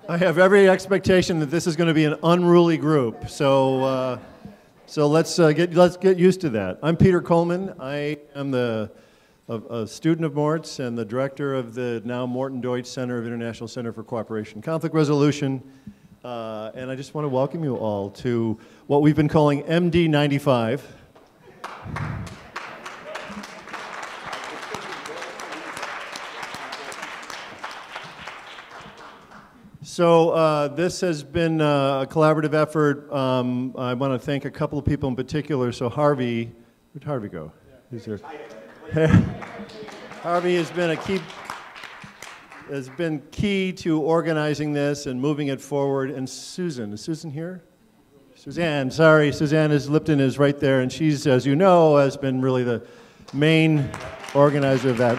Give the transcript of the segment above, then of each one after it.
I have every expectation that this is going to be an unruly group, so let's get used to that. I'm Peter Coleman. I am a student of Mort's and the director of the now Mort Deutsch Center of International Center for Cooperation and Conflict Resolution, and I just want to welcome you all to what we've been calling MD-95. So this has been a collaborative effort. I want to thank a couple of people in particular. So Harvey, where'd Harvey go? He's here. Harvey has been key to organizing this and moving it forward. And Susan, is Susan here? Suzanne, sorry, Suzanne Lipton is right there, and she's, as you know, has been really the main organizer of that.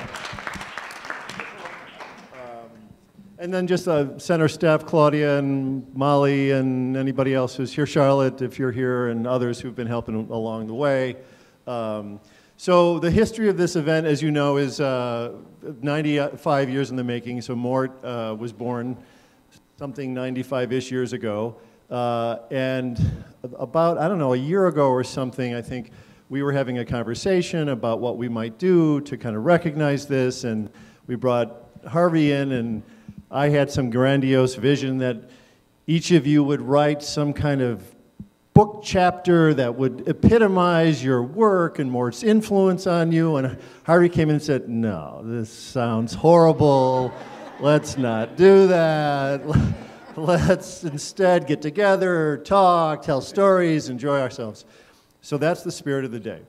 And then just center staff, Claudia and Molly and anybody else who's here, Charlotte, if you're here, and others who've been helping along the way. So the history of this event, as you know, is 95 years in the making. So Mort was born something 95-ish years ago. And about, I don't know, a year ago or something, I think we were having a conversation about what we might do to kind of recognize this. And we brought Harvey in, and I had some grandiose vision that each of you would write some kind of book chapter that would epitomize your work and Mort's influence on you. And Harvey came in and said, no, this sounds horrible. Let's not do that. Let's instead get together, talk, tell stories, enjoy ourselves. So that's the spirit of the day.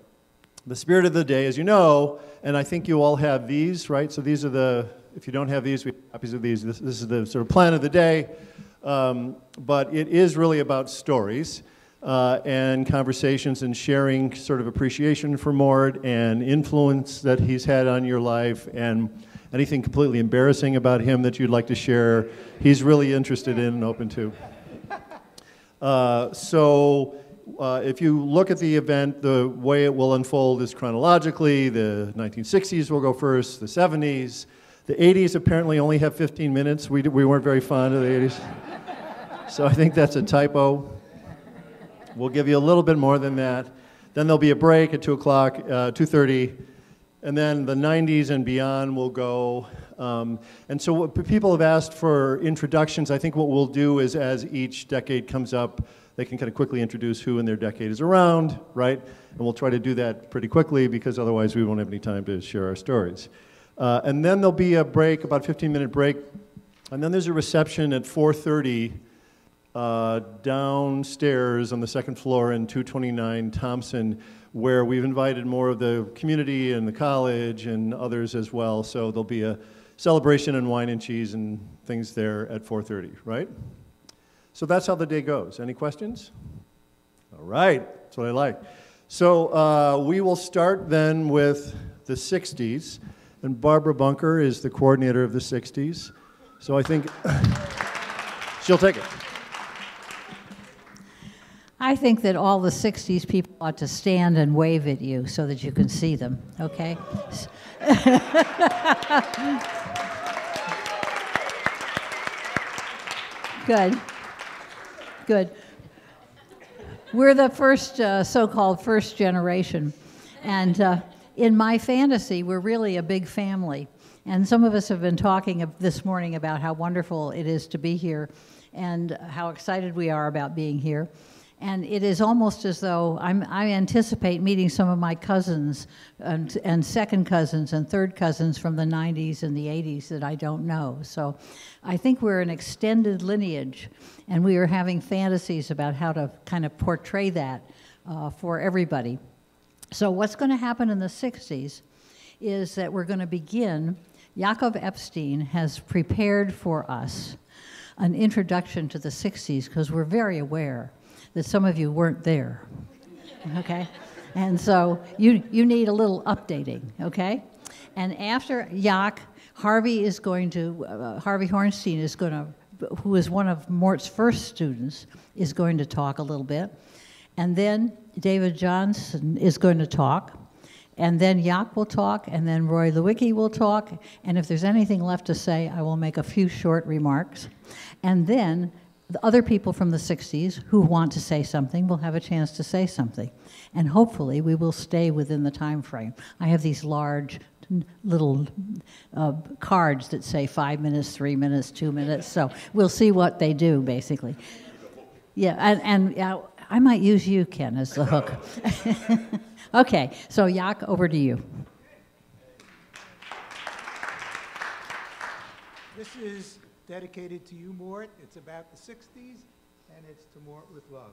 The spirit of the day, as you know, and I think you all have these, right? So these are the, if you don't have these, we have copies of these. This is the sort of plan of the day. But it is really about stories and conversations and sharing sort of appreciation for Mort and influence that he's had on your life, and anything completely embarrassing about him that you'd like to share, he's really interested in and open to. If you look at the event, the way it will unfold is chronologically. The 1960s will go first, the 70s. The 80s apparently only have 15 minutes. We weren't very fond of the 80s. So I think that's a typo. We'll give you a little bit more than that. Then there'll be a break at 2 o'clock, 2:30. And then the 90s and beyond will go. And so what people have asked for introductions. I think what we'll do is, as each decade comes up, they can kind of quickly introduce who in their decade is around, right? And we'll try to do that pretty quickly, because otherwise we won't have any time to share our stories. And then there'll be a break, about a 15-minute break. And then there's a reception at 4:30 downstairs on the second floor in 229 Thompson, where we've invited more of the community and the college and others as well. So there'll be a celebration and wine and cheese and things there at 4:30, right? So that's how the day goes. Any questions? All right, that's what I like. So we will start then with the 60s. And Barbara Bunker is the coordinator of the 60s. So I think she'll take it. I think that all the 60s people ought to stand and wave at you so that you can see them, okay? Good. Good. We're the first, so-called first generation. And in my fantasy, we're really a big family. And some of us have been talking this morning about how wonderful it is to be here and how excited we are about being here. And it is almost as though I anticipate meeting some of my cousins and second cousins and third cousins from the 90s and the 80s that I don't know. So I think we're an extended lineage, and we are having fantasies about how to kind of portray that for everybody. So what's going to happen in the 60s is that we're going to begin. Jakob Epstein has prepared for us an introduction to the 60s, because we're very aware that some of you weren't there, okay? And so you need a little updating, okay? And after Jaak, Harvey Hornstein is going to, who is one of Mort's first students, is going to talk a little bit. And then David Johnson is going to talk. And then Jaak will talk, and then Roy Lewicki will talk, and if there's anything left to say, I will make a few short remarks. And then the other people from the 60s who want to say something will have a chance to say something. And hopefully we will stay within the time frame. I have these large little cards that say 5 minutes, 3 minutes, 2 minutes, so we'll see what they do, basically. Yeah, and I might use you, Ken, as the hook. Okay, so Jaak, over to you. This is dedicated to you, Mort. It's about the 60s, and it's to Mort with love.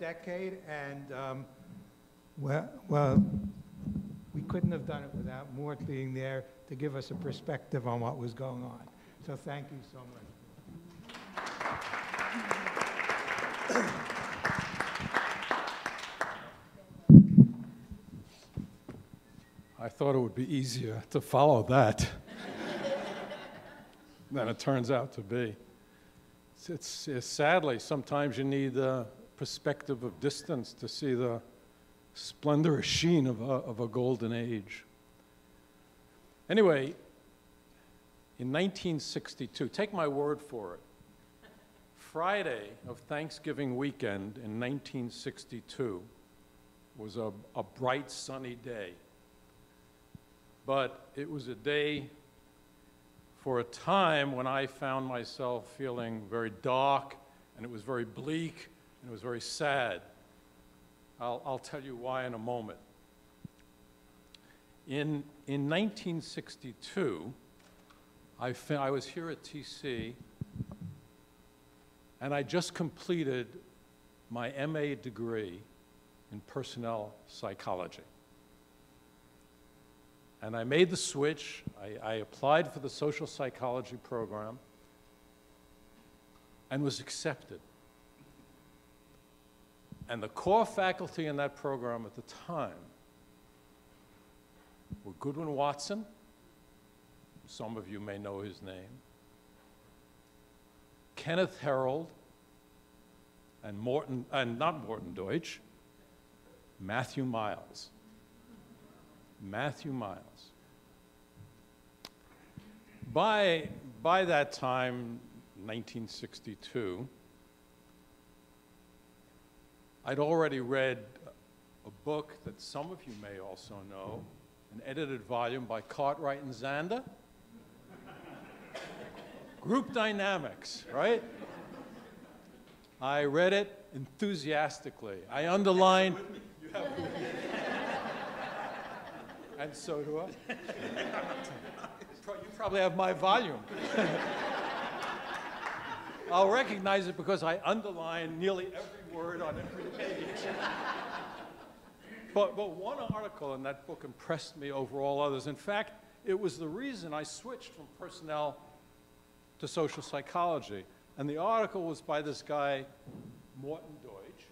decade, and well, we couldn't have done it without Mort being there to give us a perspective on what was going on. So thank you so much. I thought it would be easier to follow that than it turns out to be. It's sadly, sometimes you need the perspective of distance to see the splendorous sheen of a golden age. Anyway, in 1962, take my word for it, Friday of Thanksgiving weekend in 1962 was a bright, sunny day. But it was a day for a time when I found myself feeling very dark, and it was very bleak, and it was very sad. I'll tell you why in a moment. In 1962, I was here at TC, and I just completed my MA degree in personnel psychology. And I made the switch. I applied for the social psychology program and was accepted. And the core faculty in that program at the time were Goodwin Watson, some of you may know his name, Kenneth Herold, and not Mort Deutsch, Matthew Miles. Matthew Miles. By that time, 1962, I'd already read a book that some of you may also know, an edited volume by Cartwright and Zander. Group Dynamics, right? I read it enthusiastically. I underlined. And so do I. You probably have my volume. I'll recognize it because I underline nearly every word on every page. But one article in that book impressed me over all others. In fact, it was the reason I switched from personnel to social psychology. And the article was by this guy, Mort Deutsch.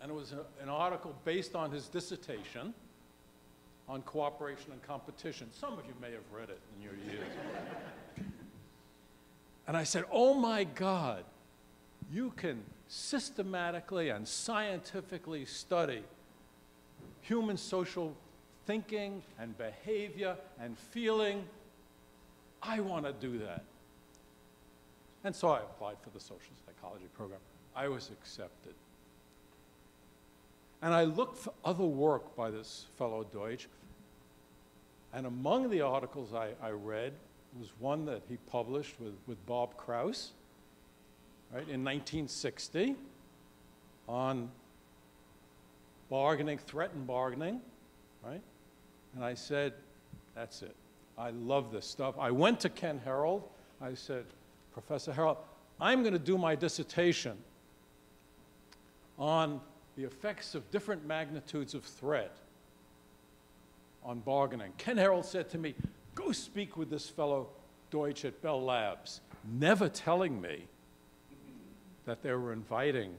And it was an article based on his dissertation on cooperation and competition. Some of you may have read it in your years. And I said, oh my God, you can systematically and scientifically study human social thinking and behavior and feeling. I want to do that. And so I applied for the social psychology program. I was accepted. And I looked for other work by this fellow Deutsch. And among the articles I read was one that he published with Bob Krause, right, in 1960 on bargaining, threat and bargaining, right? And I said, that's it. I love this stuff. I went to Ken Herold. I said, Professor Herold, I'm going to do my dissertation on the effects of different magnitudes of threat on bargaining. Ken Herold said to me, go speak with this fellow Deutsch at Bell Labs, never telling me that they were inviting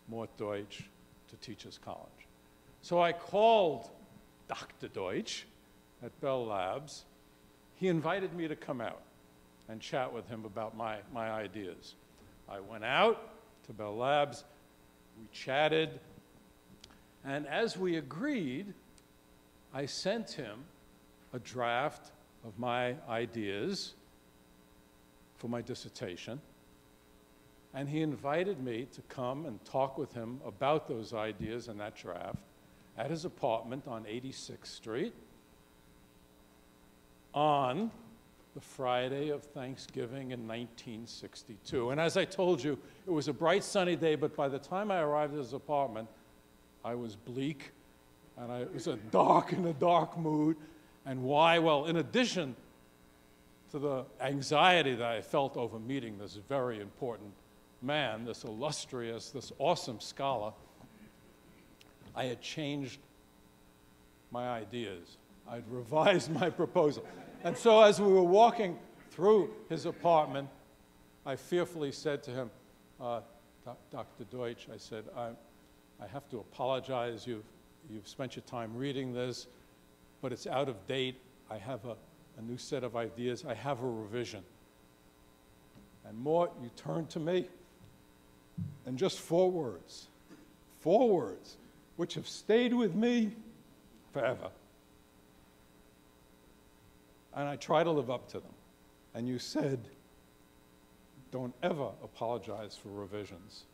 Mort Deutsch to Teachers College. So I called Dr. Deutsch at Bell Labs. He invited me to come out and chat with him about my ideas. I went out to Bell Labs, we chatted, and as we agreed, I sent him a draft of my ideas for my dissertation, and he invited me to come and talk with him about those ideas and that draft at his apartment on 86th Street on the Friday of Thanksgiving in 1962. And as I told you, it was a bright sunny day, but by the time I arrived at his apartment, I was bleak, and it was in a dark mood. And why? Well, in addition to the anxiety that I felt over meeting this very important man, this illustrious, this awesome scholar, I had changed my ideas. I'd revised my proposal. And so as we were walking through his apartment, I fearfully said to him, Dr. Deutsch, I said, I have to apologize. You've spent your time reading this, but it's out of date. I have a new set of ideas. I have a revision. And Mort, you turned to me, and just 4 words, which have stayed with me forever. And I try to live up to them. And you said, don't ever apologize for revisions.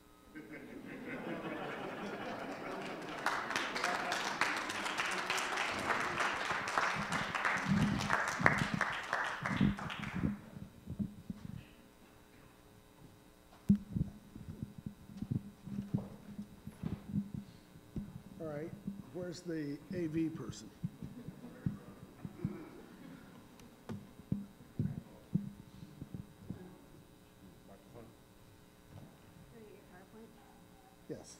All right, where's the AV person? Yes.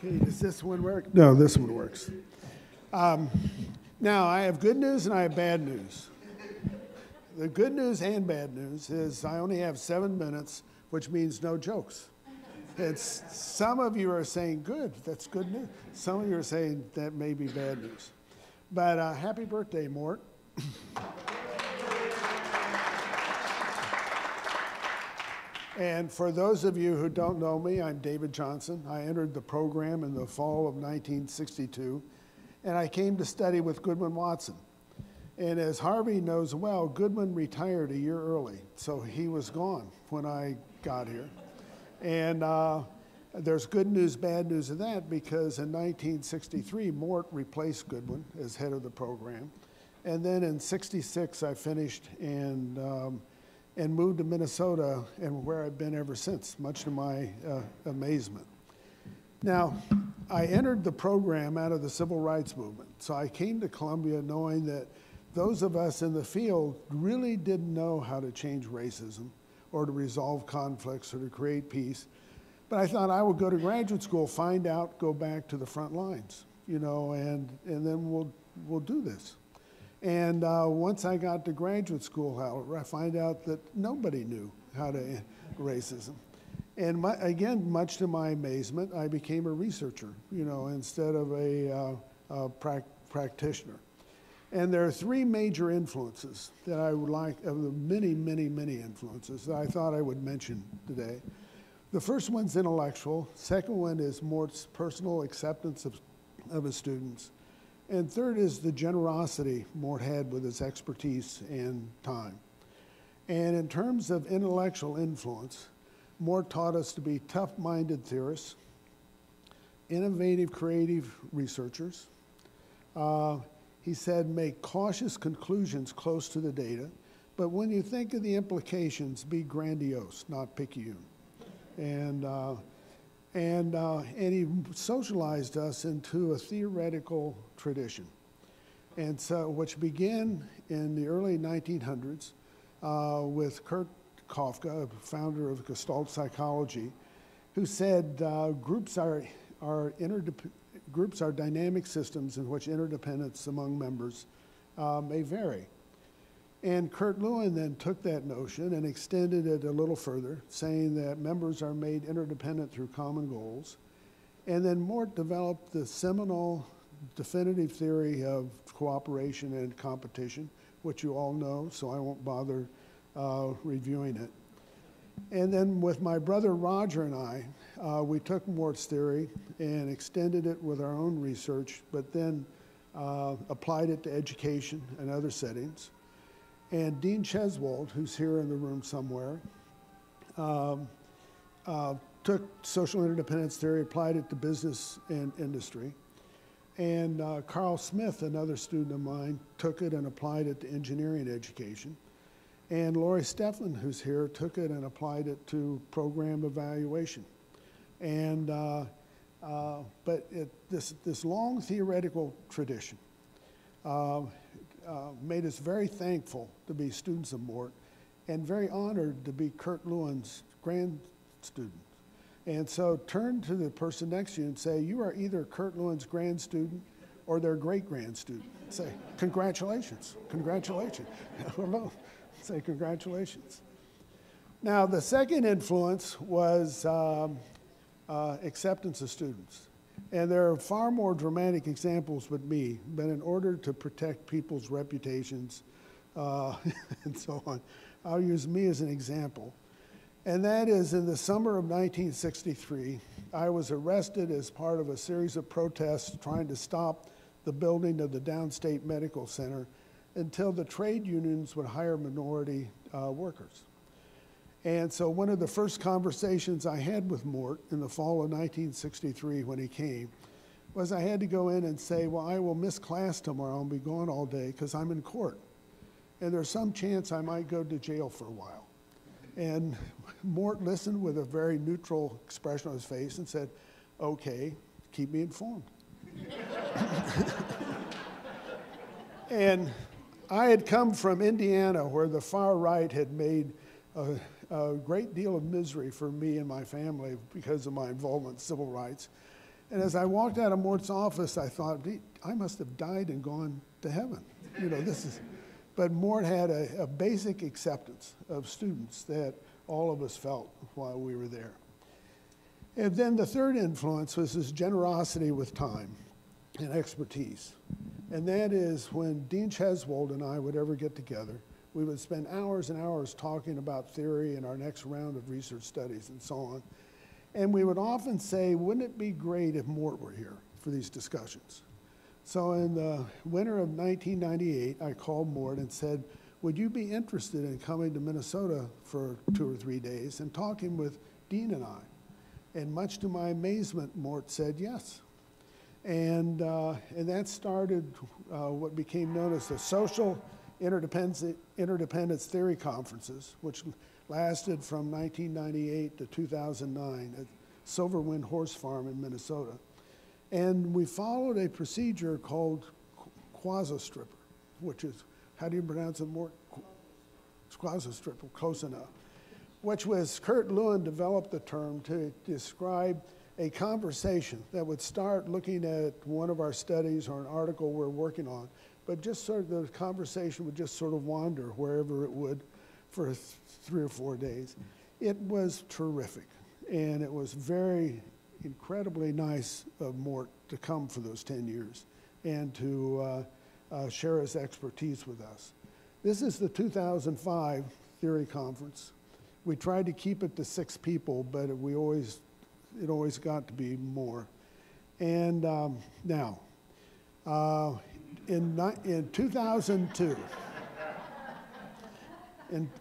Okay, does this one work? No, this one works. Now, I have good news and I have bad news. The good news and bad news is I only have 7 minutes, which means no jokes. Some of you are saying, good, that's good news. Some of you are saying that may be bad news. But happy birthday, Mort. And for those of you who don't know me, I'm David Johnson. I entered the program in the fall of 1962, and I came to study with Goodwin Watson. And as Harvey knows well, Goodwin retired a year early, so he was gone when I got here. And there's good news, bad news of that, because in 1963, Mort replaced Goodwin as head of the program. And then in '66, I finished and moved to Minnesota, and where I've been ever since, much to my amazement. Now, I entered the program out of the civil rights movement. So I came to Columbia knowing that those of us in the field really didn't know how to change racism or to resolve conflicts or to create peace. But I thought I would go to graduate school, find out, go back to the front lines, you know, and then we'll do this. And once I got to graduate school, however, I find out that nobody knew how to end racism. And again, much to my amazement, I became a researcher, you know, instead of a practitioner. And there are 3 major influences that I would like, of the many, many, many influences that I thought I would mention today. The first one's intellectual. Second one is Mort's personal acceptance of his students. And third is the generosity Mort had with his expertise and time. And in terms of intellectual influence, Mort taught us to be tough-minded theorists, innovative, creative researchers. He said, make cautious conclusions close to the data, but when you think of the implications, be grandiose, not picayune. And he socialized us into a theoretical tradition, and so which began in the early 1900s with Kurt Kafka, founder of Gestalt psychology, who said groups are dynamic systems in which interdependence among members may vary. And Kurt Lewin then took that notion and extended it a little further, saying that members are made interdependent through common goals. And then Mort developed the seminal definitive theory of cooperation and competition, which you all know, so I won't bother reviewing it. And then with my brother Roger and I, we took Mort's theory and extended it with our own research, but then applied it to education and other settings. And Dean Cheswold, who's here in the room somewhere, took social interdependence theory, applied it to business and industry. And Carl Smith, another student of mine, took it and applied it to engineering education. And Lori Stefflin, who's here, took it and applied it to program evaluation. And, but this long theoretical tradition made us very thankful to be students of Mort and very honored to be Kurt Lewin's grand student. And so turn to the person next to you and say, you are either Kurt Lewin's grand student or their great-grand student. Say, congratulations, congratulations. Say congratulations. Now, the second influence was acceptance of students. And there are far more dramatic examples with me, but in order to protect people's reputations and so on, I'll use me as an example. And that is in the summer of 1963, I was arrested as part of a series of protests trying to stop the building of the Downstate Medical Center until the trade unions would hire minority workers. And so one of the first conversations I had with Mort in the fall of 1963 when he came was I had to go in and say, well, I will miss class tomorrow and be gone all day because I'm in court. And there's some chance I might go to jail for a while. And Mort listened with a very neutral expression on his face and said, okay, keep me informed. And I had come from Indiana where the far right had made a great deal of misery for me and my family because of my involvement in civil rights. And as I walked out of Mort's office, I thought, I must have died and gone to heaven. You know, this is... But Mort had a basic acceptance of students that all of us felt while we were there. And then the third influence was his generosity with time and expertise. And that is when Dean Cheswold and I would ever get together, we would spend hours and hours talking about theory and our next round of research studies and so on. And we would often say, wouldn't it be great if Mort were here for these discussions? So in the winter of 1998, I called Mort and said, would you be interested in coming to Minnesota for 2 or 3 days and talking with Dean and I? And much to my amazement, Mort said yes. And that started what became known as the Social Interdependence Theory Conferences, which lasted from 1998 to 2009 at Silver Wind Horse Farm in Minnesota. And we followed a procedure called quasi-stripper, which is, how do you pronounce it, Mort? Quasi-stripper, close enough. Which was, Kurt Lewin developed the term to describe a conversation that would start looking at one of our studies or an article we're working on, but just sort of the conversation would just sort of wander wherever it would for 3 or 4 days. It was terrific, and it was very incredibly nice of Mort to come for those 10 years and to share his expertise with us. This is the 2005 theory conference. We tried to keep it to 6 people, but it always got to be more. And now, in 2002,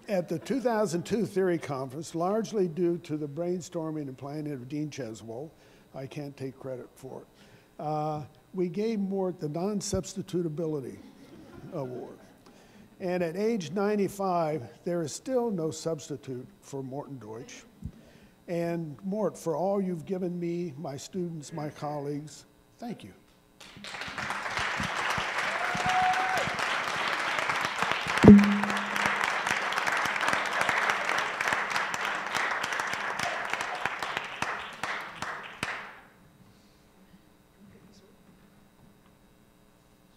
at the 2002 theory conference, largely due to the brainstorming and planning of Dean Cheswold, I can't take credit for it, we gave Mort the non-substitutability award. And at age 95, there is still no substitute for Mort Deutsch. And Mort, for all you've given me, my students, my colleagues, thank you.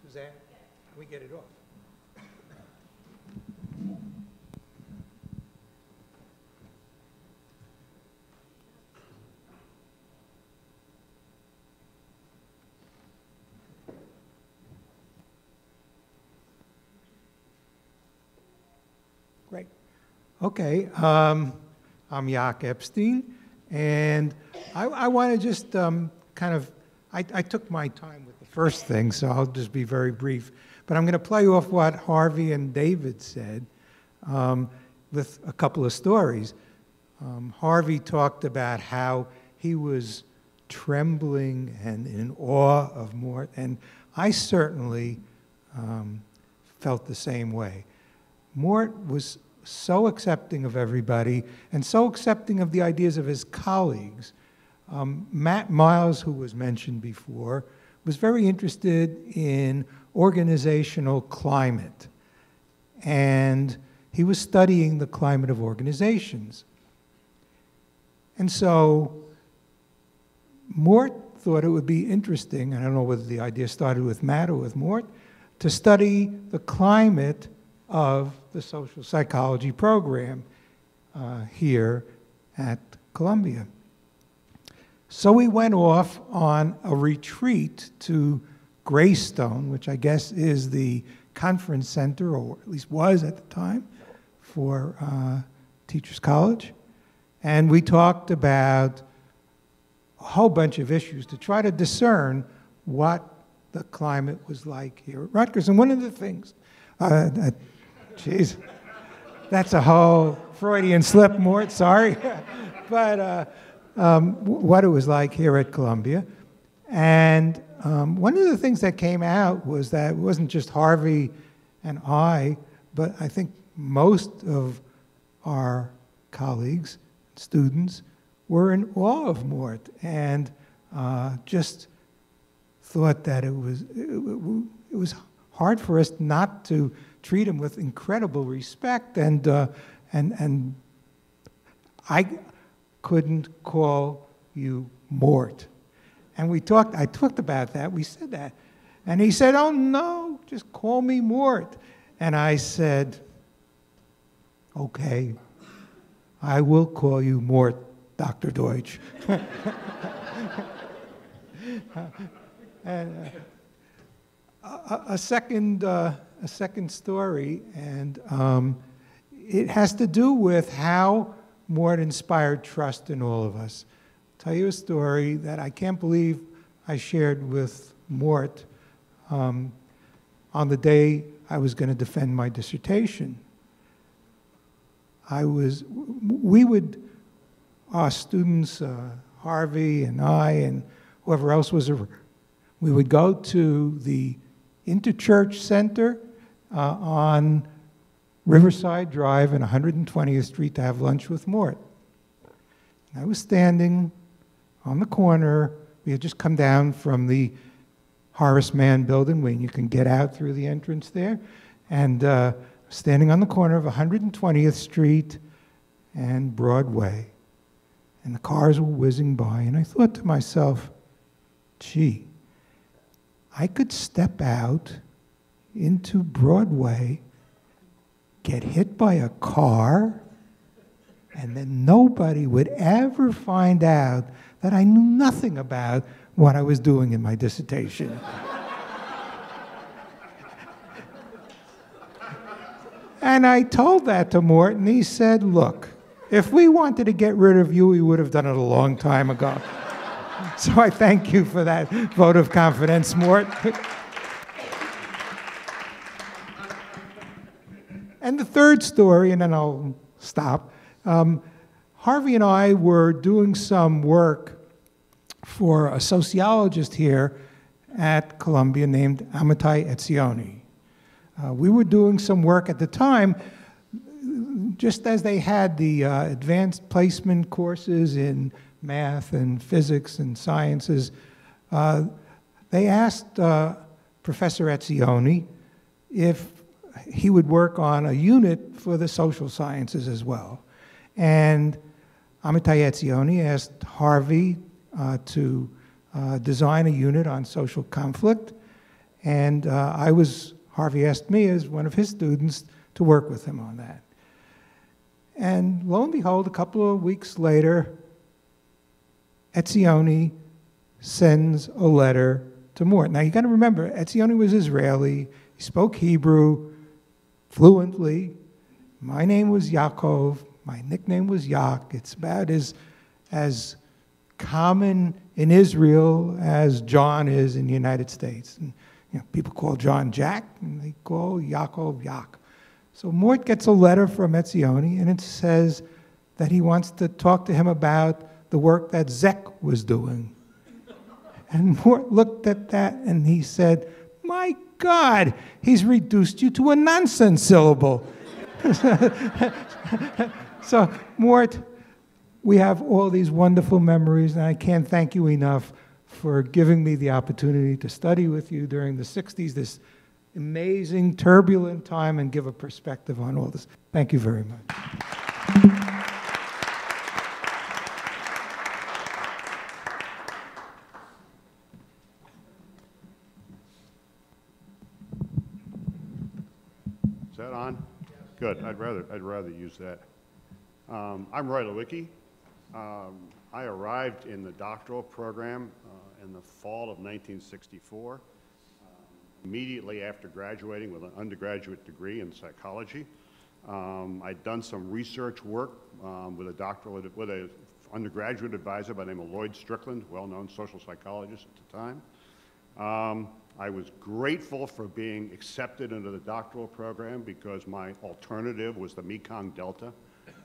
Suzanne, can we get it off? Great. Okay. I'm Jaak Epstein, and I want to just I took my time with the first thing, so I'll just be very brief. But I'm going to play off what Harvey and David said with a couple of stories. Harvey talked about how he was trembling and in awe of Mort, and I certainly felt the same way. Mort was so accepting of everybody and so accepting of the ideas of his colleagues. Matt Miles, who was mentioned before, was very interested in organizational climate, and he was studying the climate of organizations. And so Mort thought it would be interesting, I don't know whether the idea started with Matt or with Mort, to study the climate of the social psychology program here at Columbia. So we went off on a retreat to Greystone, which I guess is the conference center, or at least was at the time, for Teachers College. And we talked about a whole bunch of issues to try to discern what the climate was like here at Rutgers. And one of the things, geez, that's a whole Freudian slip, Mort, sorry. But what it was like here at Columbia. And one of the things that came out was that it wasn't just Harvey and I, but I think most of our colleagues, students, were in awe of Mort and just thought that it was hard for us not to treat him with incredible respect, and I couldn't call you Mort. And I talked about that, we said that. And he said, oh no, just call me Mort. And I said, okay, I will call you Mort, Dr. Deutsch. And a second story, and it has to do with how Mort inspired trust in all of us. I'll tell you a story that I can't believe I shared with Mort on the day I was going to defend my dissertation. Our students, Harvey and I and whoever else was around, we would go to the Interchurch Center on Riverside Drive and 120th Street to have lunch with Mort. I was standing on the corner. We had just come down from the Horace Mann building where you can get out through the entrance there, and standing on the corner of 120th Street and Broadway. And the cars were whizzing by, and I thought to myself, gee, I could step out into Broadway, get hit by a car, and then nobody would ever find out that I knew nothing about what I was doing in my dissertation. And I told that to Mort, and he said, look, if we wanted to get rid of you, we would have done it a long time ago. So I thank you for that vote of confidence, Mort. And the third story, and then I'll stop. Harvey and I were doing some work for a sociologist here at Columbia named Amitai Etzioni. We were doing some work at the time, just as they had the advanced placement courses in math and physics and sciences. They asked Professor Etzioni if he would work on a unit for the social sciences as well. And Amitai Etzioni asked Harvey to design a unit on social conflict, and Harvey asked me as one of his students to work with him on that. And lo and behold, a couple of weeks later, Etzioni sends a letter to Mort. Now you got to remember, Etzioni was Israeli, he spoke Hebrew fluently. My name was Yaakov, My nickname was Yak. It's about as common in Israel as John is in the United States. And, people call John Jack, and they call Yaakov Yak. So Mort gets a letter from Etzioni, and it says that he wants to talk to him about the work that Zek was doing. And Mort looked at that, and he said, "My God, he's reduced you to a nonsense syllable." So, Mort, we have all these wonderful memories, and I can't thank you enough for giving me the opportunity to study with you during the 60s, this amazing, turbulent time, and give a perspective on all this. Thank you very much. Is that on? Good. I'd rather use that. I'm Roy Lewicki. I arrived in the doctoral program in the fall of 1964, immediately after graduating with an undergraduate degree in psychology. I'd done some research work with an undergraduate advisor by the name of Lloyd Strickland, well-known social psychologist at the time. I was grateful for being accepted into the doctoral program because my alternative was the Mekong Delta.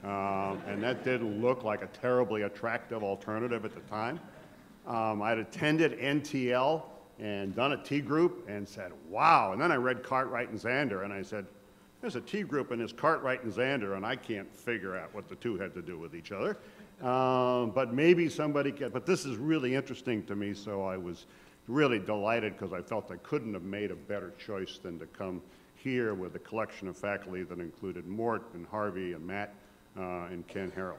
And that didn't look like a terribly attractive alternative at the time. I'd attended NTL and done a T group and said, wow. And then I read Cartwright and Zander, and I said, there's a T group and there's Cartwright and Zander, and I can't figure out what the two had to do with each other. But maybe somebody can. But this is really interesting to me, so I was really delighted because I felt I couldn't have made a better choice than to come here with a collection of faculty that included Mort and Harvey and Matt and Ken Harrell.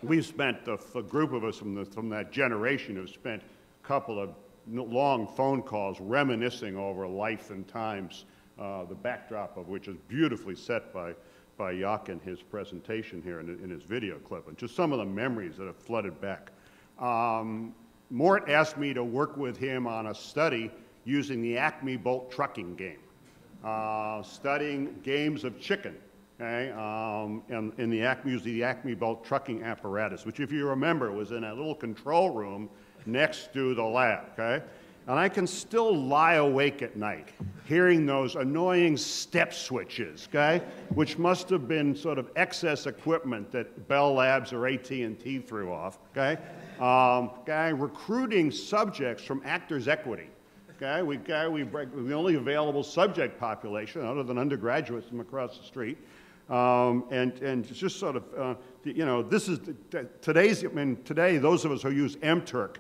We've spent, a group of us from that generation have spent a couple of long phone calls reminiscing over life and times, the backdrop of which is beautifully set by Yak in his presentation here in his video clip, and just some of the memories that have flooded back. Mort asked me to work with him on a study using the Acme Bolt trucking game, studying games of chicken, okay, and using the Acme Bolt trucking apparatus, which, if you remember, was in a little control room next to the lab, okay? And I can still lie awake at night hearing those annoying step switches, okay, which must have been sort of excess equipment that Bell Labs or AT&T threw off, okay? Recruiting subjects from Actors Equity, okay? We're the only available subject population other than undergraduates from across the street. And it's just sort of, this is today, those of us who use MTurk,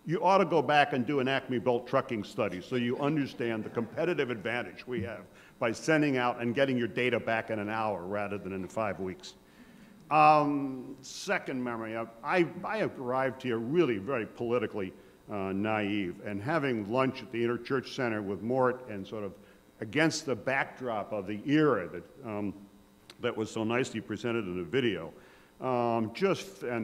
you ought to go back and do an Acme Bolt trucking study so you understand the competitive advantage we have by sending out and getting your data back in an hour rather than in 5 weeks. Second memory, I arrived here really very politically naive, and having lunch at the Interchurch Center with Mort and sort of against the backdrop of the era that was so nicely presented in the video, and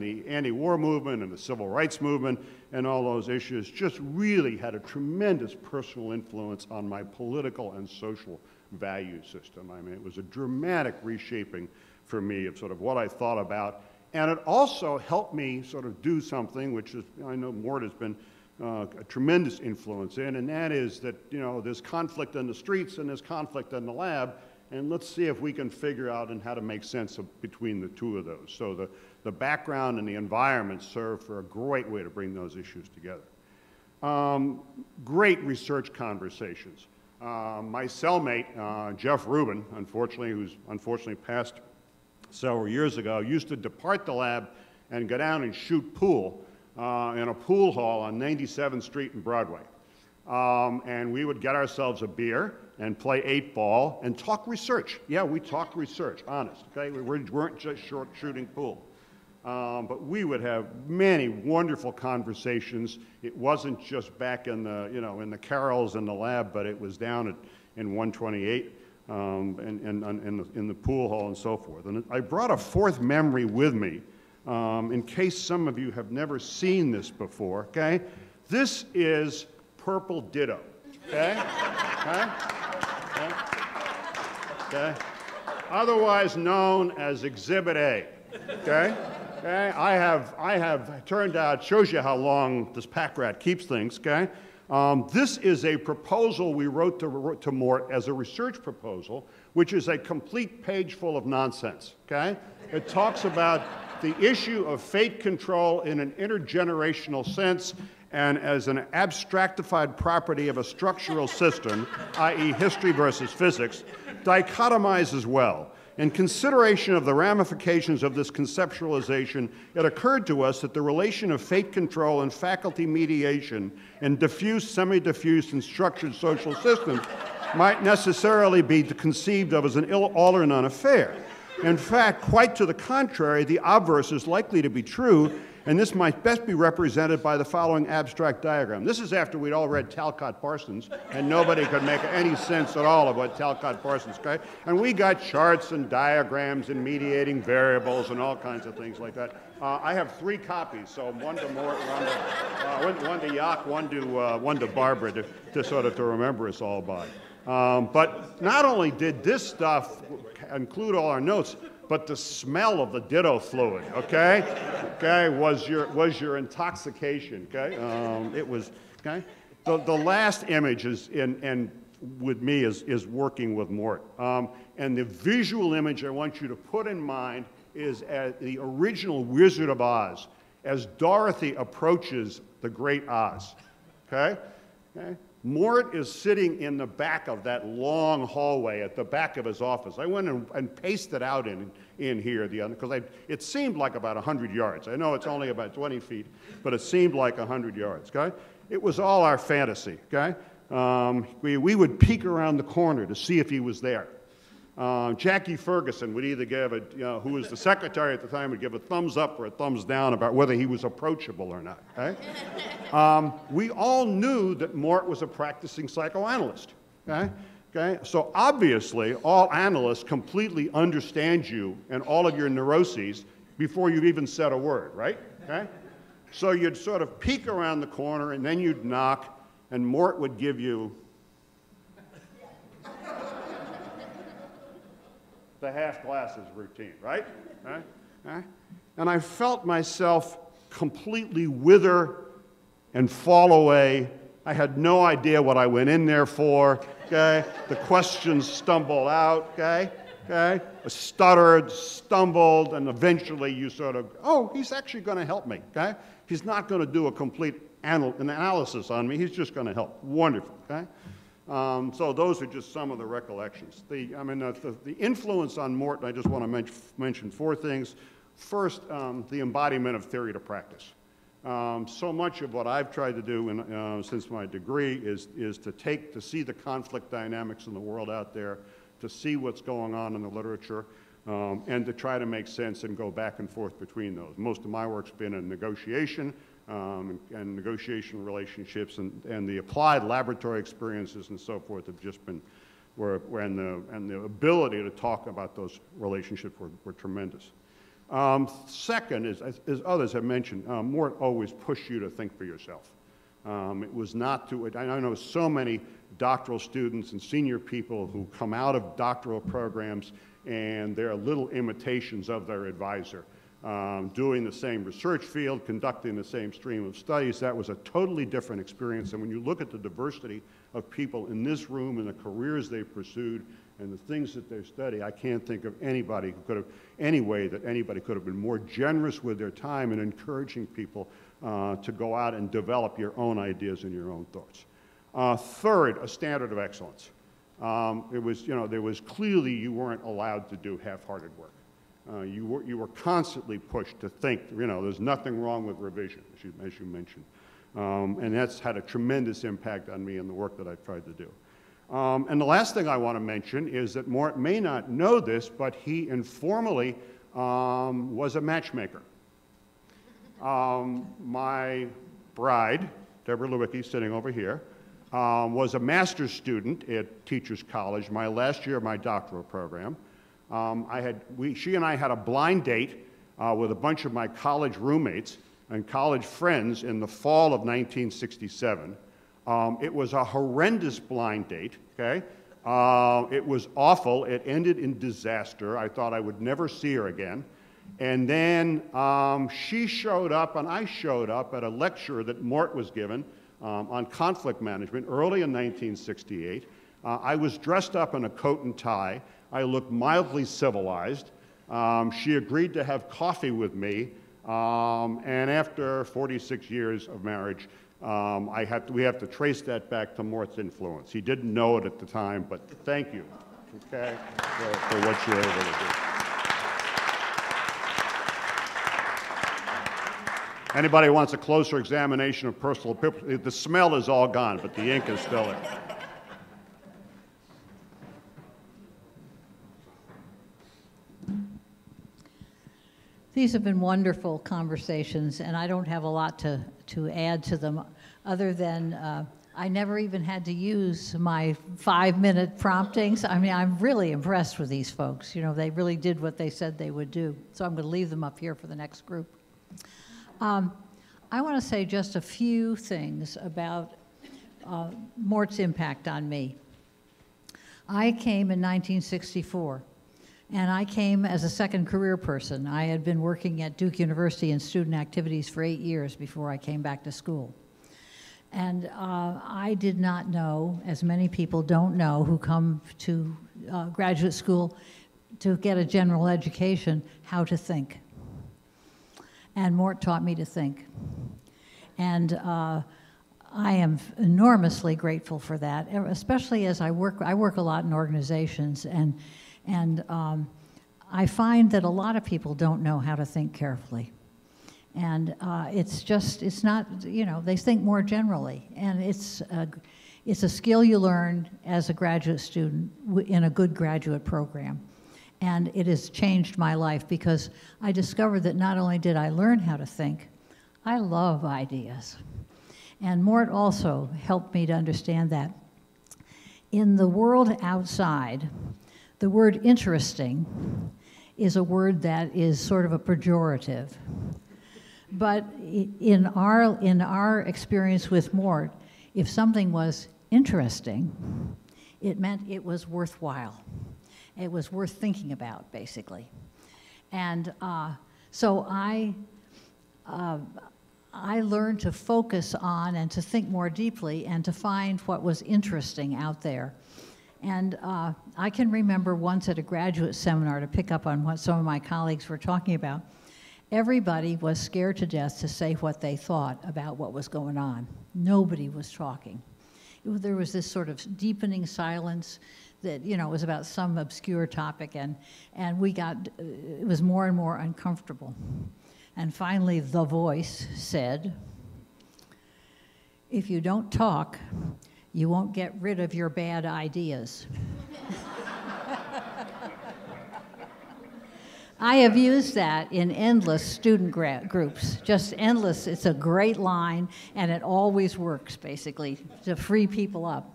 the anti-war movement and the civil rights movement and all those issues just really had a tremendous personal influence on my political and social value system. I mean, it was a dramatic reshaping for me of sort of what I thought about, and it also helped me sort of do something which is, I know Mort has been a tremendous influence in, and that is that, there's conflict in the streets and there's conflict in the lab, and let's see if we can figure out and how to make sense between the two of those. So the background and the environment serve for a great way to bring those issues together. Great research conversations. My cellmate, Jeff Rubin, who's unfortunately passed several years ago, used to depart the lab and go down and shoot pool in a pool hall on 97th Street and Broadway. And we would get ourselves a beer and play 8-ball and talk research. Yeah, we talked research, honest, okay? We weren't just shooting pool. But we would have many wonderful conversations. It wasn't just back in the, in the Carrolls in the lab, but it was down in 128 in the pool hall and so forth. And I brought a fourth memory with me in case some of you have never seen this before, okay? This is Purple Ditto, okay? Okay? otherwise known as Exhibit A, okay? Okay, I have turned out, shows you how long this pack rat keeps things, okay? This is a proposal we wrote to Mort as a research proposal, which is a complete page full of nonsense, okay? It talks about the issue of fate control in an intergenerational sense and as an abstractified property of a structural system, i.e. history versus physics, dichotomizes well. In consideration of the ramifications of this conceptualization, it occurred to us that the relation of fate control and faculty mediation in diffuse, semi-diffuse, and structured social systems might necessarily be conceived of as an all or none affair. In fact, quite to the contrary, the obverse is likely to be true, and this might best be represented by the following abstract diagram. This is after we'd all read Talcott Parsons, and nobody could make any sense at all of what Talcott Parsons, okay? And we got charts and diagrams and mediating variables and all kinds of things like that. I have 3 copies, so one to Mort, one to Yaak, one to Barbara to sort of to remember us all by. But not only did this stuff include all our notes, but the smell of the ditto fluid, okay? Okay, was your intoxication, okay? It was, okay? The last image is, with me, is working with Mort. And the visual image I want you to put in mind is the original Wizard of Oz, as Dorothy approaches the Great Oz, okay? Okay? Mort is sitting in the back of that long hallway at the back of his office. I went and pasted out in here because it seemed like about 100 yards. I know it's only about 20 feet, but it seemed like 100 yards, okay? It was all our fantasy, okay? We would peek around the corner to see if he was there. Jackie Ferguson would either give who was the secretary at the time, would give a thumbs up or a thumbs down about whether he was approachable or not, okay? We all knew that Mort was a practicing psychoanalyst, okay? Okay? So obviously, all analysts completely understand you and all of your neuroses before you've even said a word, right? Okay? So you'd sort of peek around the corner and then you'd knock and Mort would give you the half glasses routine, right? And I felt myself completely wither and fall away. I had no idea what I went in there for, okay? The questions stumbled out, okay? I stuttered, stumbled, and eventually you sort of, oh, he's actually going to help me, okay? He's not going to do a complete analysis on me. He's just going to help. Wonderful, okay? So those are just some of the recollections. The influence on Mort, I just want to mention 4 things. First, the embodiment of theory to practice. So much of what I've tried to do since my degree is to see the conflict dynamics in the world out there, to see what's going on in the literature, and to try to make sense and go back and forth between those. Most of my work's been in negotiation, and negotiation relationships, and the applied laboratory experiences and so forth have just been, and the ability to talk about those relationships were tremendous. Second, as others have mentioned, Mort always pushed you to think for yourself. It was not I know so many doctoral students and senior people who come out of doctoral programs and they're little imitations of their advisor. Doing the same research field, conducting the same stream of studies. That was a totally different experience. And when you look at the diversity of people in this room and the careers they've pursued and the things that they study, I can't think of anybody who could have, any way that anybody could have been more generous with their time and encouraging people to go out and develop your own ideas and your own thoughts. Third, a standard of excellence. There was clearly you weren't allowed to do half-hearted work. You were constantly pushed to think, there's nothing wrong with revision, as you mentioned. And that's had a tremendous impact on me and the work that I've tried to do. And the last thing I want to mention is that Mort may not know this, but he informally was a matchmaker. My bride, Deborah Lewicki, sitting over here, was a master's student at Teachers College, my last year of my doctoral program. She and I had a blind date with a bunch of my college roommates and college friends in the fall of 1967. It was a horrendous blind date, okay? It was awful. It ended in disaster. I thought I would never see her again. And then she showed up, and I showed up at a lecture that Mort was given on conflict management early in 1968. I was dressed up in a coat and tie. I looked mildly civilized. She agreed to have coffee with me, and after 46 years of marriage, we have to trace that back to Mort's influence. He didn't know it at the time, but thank you, okay, for what you were able to do. Anybody wants a closer examination of personal appearance? The smell is all gone, but the ink is still there. These have been wonderful conversations, and I don't have a lot to add to them other than I never even had to use my 5-minute promptings. I mean, I'm really impressed with these folks. You know, they really did what they said they would do. So I'm going to leave them up here for the next group. I want to say just a few things about Mort's impact on me. I came in 1964, and I came as a second career person. I had been working at Duke University in student activities for 8 years before I came back to school. And I did not know, as many people don't know who come to graduate school to get a general education, how to think. And Mort taught me to think. And I am enormously grateful for that, especially as I work a lot in organizations, and I find that a lot of people don't know how to think carefully. And it's not, you know, they think more generally. And it's a skill you learn as a graduate student in a good graduate program. And it has changed my life because I discovered that not only did I learn how to think, I love ideas. And Mort also helped me to understand that. In the world outside, the word interesting is a word that is sort of a pejorative. But in our experience with Mort, if something was interesting, it meant it was worthwhile. It was worth thinking about, basically. And so I learned to focus on and to think more deeply and to find what was interesting out there. And I can remember once at a graduate seminar, to pick up on what some of my colleagues were talking about, everybody was scared to death to say what they thought about what was going on. Nobody was talking. There was this sort of deepening silence that, you know, was about some obscure topic, and it was more and more uncomfortable. And finally, the voice said, if you don't talk, you won't get rid of your bad ideas. I have used that in endless student groups, just endless. It's a great line, and it always works, basically, to free people up.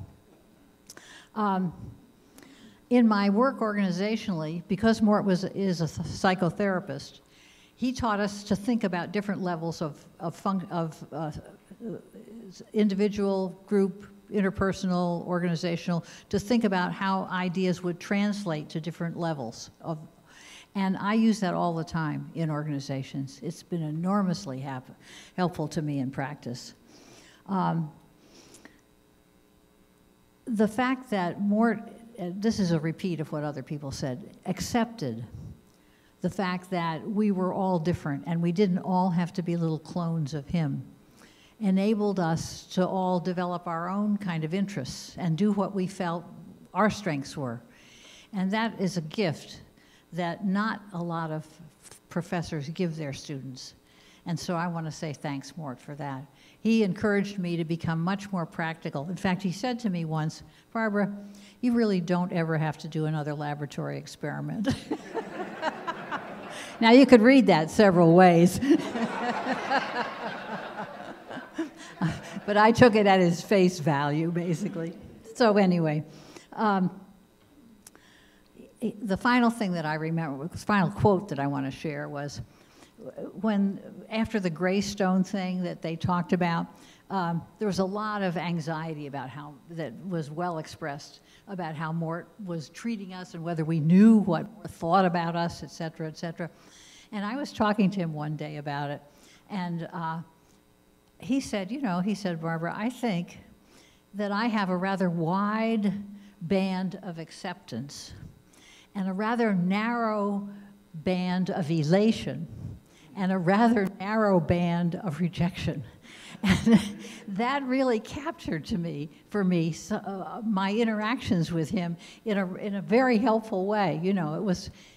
In my work organizationally, because Mort is a psychotherapist, he taught us to think about different levels of individual, group, interpersonal, organizational, to think about how ideas would translate to different levels of. And I use that all the time in organizations. It's been enormously helpful to me in practice. The fact that Mort, this is a repeat of what other people said, accepted the fact that we were all different and we didn't all have to be little clones of him, enabled us to all develop our own kind of interests and do what we felt our strengths were. And that is a gift that not a lot of professors give their students. And so I want to say thanks, Mort, for that. He encouraged me to become much more practical. In fact, he said to me once, Barbara, you really don't ever have to do another laboratory experiment. Now, you could read that several ways. But I took it at his face value, basically. So anyway, the final thing that I remember, the final quote that I want to share was after the Greystone thing that they talked about, there was a lot of anxiety about that was well expressed about how Mort was treating us and whether we knew what Mort thought about us, et cetera, et cetera. And I was talking to him one day about it, and he said, Barbara, I think that I have a rather wide band of acceptance and a rather narrow band of elation and a rather narrow band of rejection. And that really captured for me, my interactions with him in a very helpful way.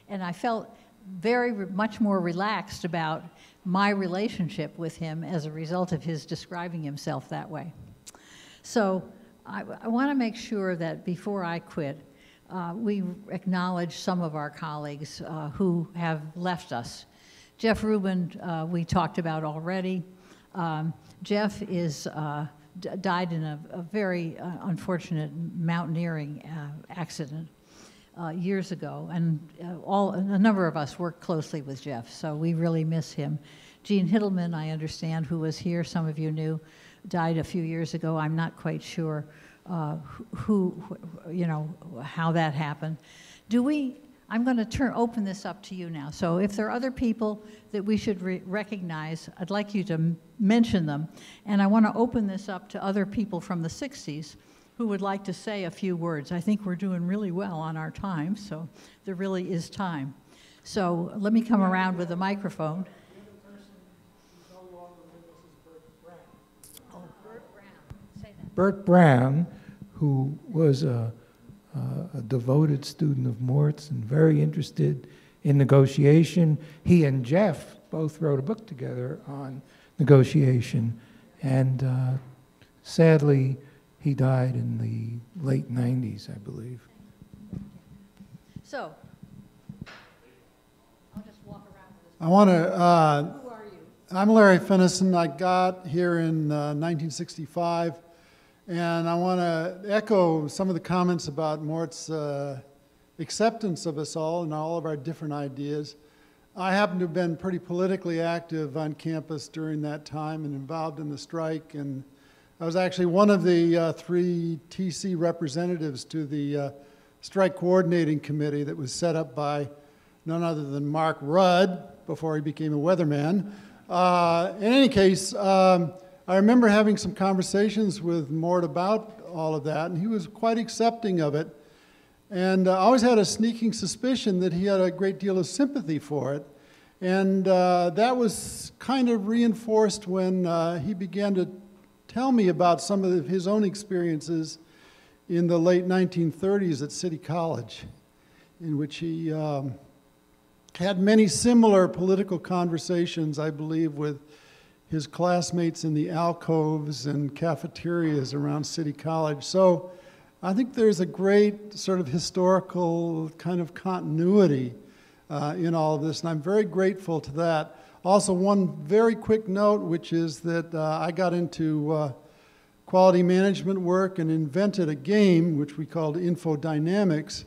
And I felt very much more relaxed about my relationship with him as a result of his describing himself that way. So I want to make sure that before I quit, we acknowledge some of our colleagues who have left us. Jeff Rubin, we talked about already. Jeff died in a very unfortunate mountaineering accident years ago, and a number of us worked closely with Jeff, so we really miss him. Gene Hittleman, I understand, who was here, some of you knew, died a few years ago. I'm not quite sure how that happened. I'm going to open this up to you now. So if there are other people that we should recognize, I'd like you to mention them. And I want to open this up to other people from the 60s who would like to say a few words. I think we're doing really well on our time, so there really is time. So let me come around with the microphone. The other person who's no longer with us is Bert Brown. Oh, Bert Brown. Say that. Bert Brown, who was a devoted student of Mort's and very interested in negotiation. He and Jeff both wrote a book together on negotiation, and sadly, he died in the late 90s, I believe. So, I'll just walk around with this. I want to, Who are you? I'm Larry Finnison. I got here in 1965, and I want to echo some of the comments about Mort's acceptance of us all and all of our different ideas. I happen to have been pretty politically active on campus during that time and involved in the strike, and I was actually one of the 3 TC representatives to the strike coordinating committee that was set up by none other than Mark Rudd before he became a weatherman. In any case, I remember having some conversations with Mort about all of that, and he was quite accepting of it. And I always had a sneaking suspicion that he had a great deal of sympathy for it. And that was kind of reinforced when he began to tell me about some of his own experiences in the late 1930s at City College, in which he had many similar political conversations, I believe, with his classmates in the alcoves and cafeterias around City College. So I think there's a great sort of historical kind of continuity in all of this, and I'm very grateful to that. Also, one very quick note, which is that I got into quality management work and invented a game which we called Infodynamics.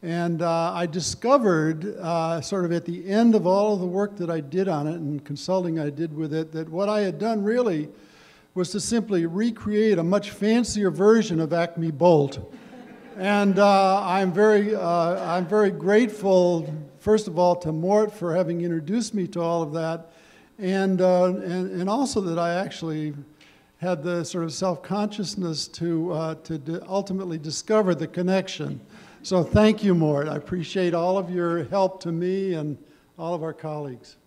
And I discovered, sort of at the end of all of the work that I did on it and consulting I did with it, that what I had done really was to simply recreate a much fancier version of Acme Bolt. And I'm very grateful, first of all, to Mort for having introduced me to all of that, and also that I actually had the sort of self-consciousness to ultimately discover the connection. So thank you, Mort. I appreciate all of your help to me and all of our colleagues.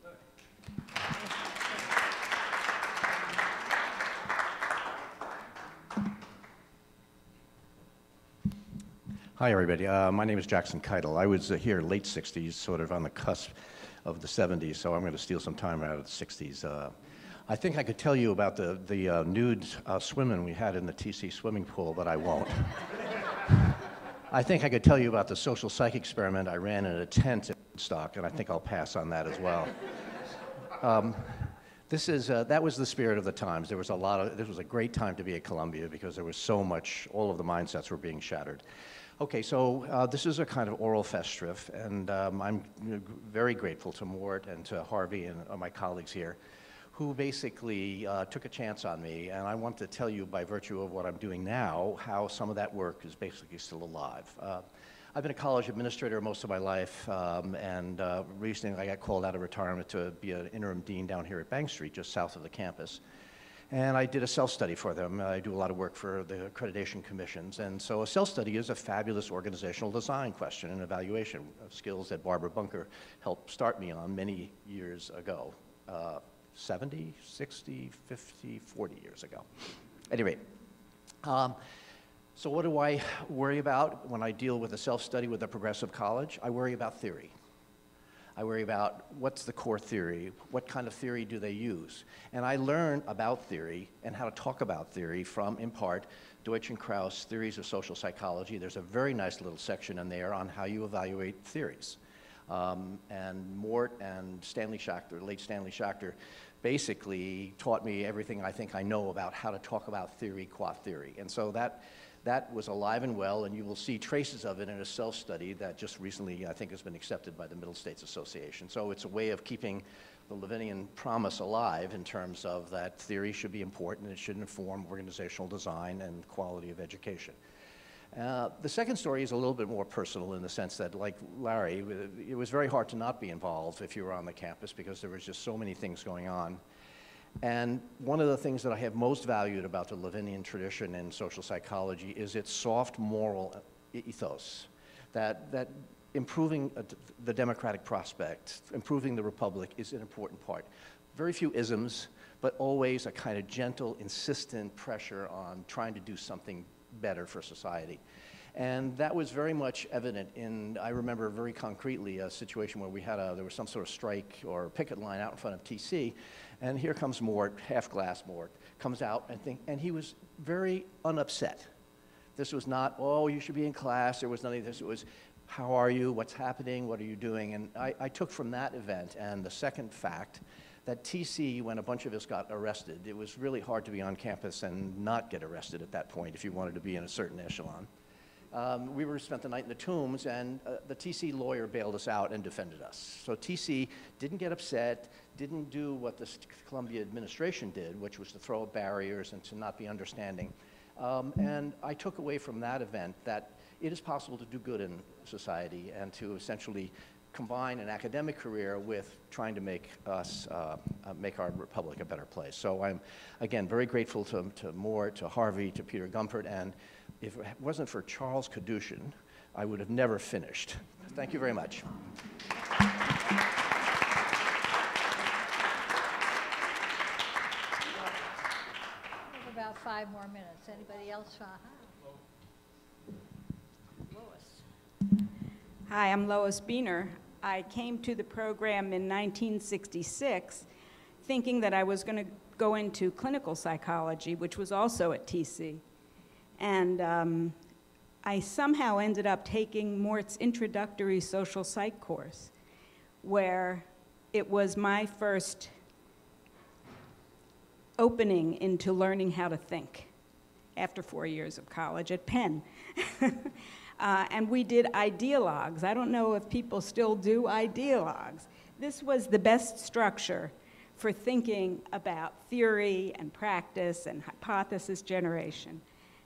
Hi, everybody. My name is Jackson Keitel. I was here late 60s, sort of on the cusp of the 70s, so I'm going to steal some time out of the 60s. I think I could tell you about the nude swimming we had in the TC swimming pool, but I won't. I think I could tell you about the social psych experiment I ran in a tent in Woodstock, and I think I'll pass on that as well. That was the spirit of the times. This was a great time to be at Columbia because there was so much, all of the mindsets were being shattered. Okay, so this is a kind of oral festive, and I'm very grateful to Mort and to Harvey and my colleagues here who basically took a chance on me, and I want to tell you by virtue of what I'm doing now, how some of that work is basically still alive. I've been a college administrator most of my life, and recently I got called out of retirement to be an interim dean down here at Bank Street, just south of the campus. And I did a self-study for them. I do a lot of work for the accreditation commissions. And so a self-study is a fabulous organizational design question and evaluation of skills that Barbara Bunker helped start me on many years ago. 70, 60, 50, 40 years ago. At any rate, so what do I worry about when I deal with a self-study with a progressive college? I worry about theory. I worry about what's the core theory, what kind of theory do they use? And I learn about theory and how to talk about theory from, in part, Deutsch and Krauss, Theories of Social Psychology. There's a very nice little section in there on how you evaluate theories. And Mort and Stanley Schachter, late Stanley Schachter, basically taught me everything I think I know about how to talk about theory, qua theory. And so that was alive and well, and you will see traces of it in a self-study that just recently, I think, has been accepted by the Middle States Association. So it's a way of keeping the Levinian promise alive in terms of that theory should be important, it should inform organizational design and quality of education. The second story is a little bit more personal in the sense that, like Larry, it was very hard to not be involved if you were on the campus because there was just so many things going on. And one of the things that I have most valued about the Levinian tradition in social psychology is its soft moral ethos, that improving the democratic prospect, improving the republic is an important part. Very few isms, but always a kind of gentle, insistent pressure on trying to do something better for society. And that was very much evident in, I remember very concretely, a situation where there was some sort of strike or picket line out in front of TC, and here comes Mort, half-glass Mort, comes out and he was very unupset. This was not, oh, you should be in class, there was none of this, it was, how are you, what's happening, what are you doing? And I took from that event, and the second fact, that TC, when a bunch of us got arrested, it was really hard to be on campus and not get arrested at that point if you wanted to be in a certain echelon. We spent the night in the Tombs, and the TC lawyer bailed us out and defended us. So TC didn't get upset, didn't do what the Columbia administration did, which was to throw up barriers and to not be understanding. And I took away from that event that it is possible to do good in society and to essentially combine an academic career with trying to make make our republic a better place. So I'm, again, very grateful to Mort, to Harvey, to Peter Gumpert, and if it wasn't for Charles Kadushin, I would have never finished. Thank you very much. We have about 5 more minutes. Anybody else? Lois. Hi, I'm Lois Beener. I came to the program in 1966 thinking that I was going to go into clinical psychology, which was also at TC. And I somehow ended up taking Mort's introductory social psych course, where it was my first opening into learning how to think after 4 years of college at Penn. And we did ideologues. I don't know if people still do ideologues. This was the best structure for thinking about theory and practice and hypothesis generation.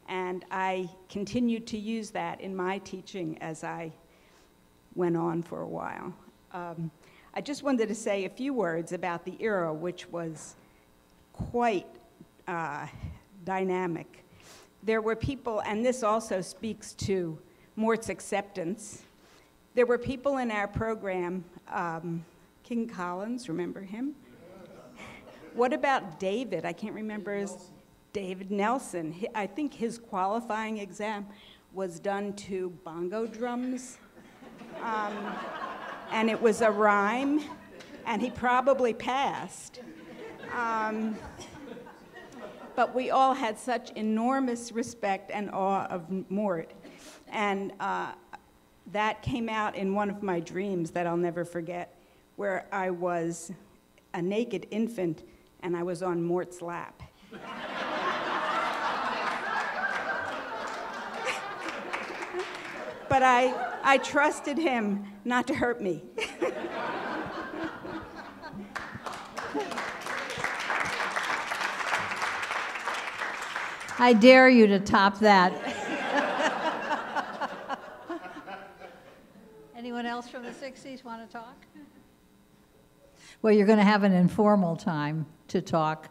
And I continued to use that in my teaching as I went on for a while. I just wanted to say a few words about the era, which was quite dynamic. There were people, and this also speaks to Mort's acceptance. There were people in our program, King Collins, remember him? What about David? I can't remember his, David Nelson. I think his qualifying exam was done to bongo drums. And it was a rhyme, and he probably passed. But we all had such enormous respect and awe of Mort. And that came out in one of my dreams that I'll never forget, where I was a naked infant and I was on Mort's lap. But I trusted him not to hurt me. I dare you to top that. Anyone else from the 60s want to talk? Well, you're going to have an informal time to talk.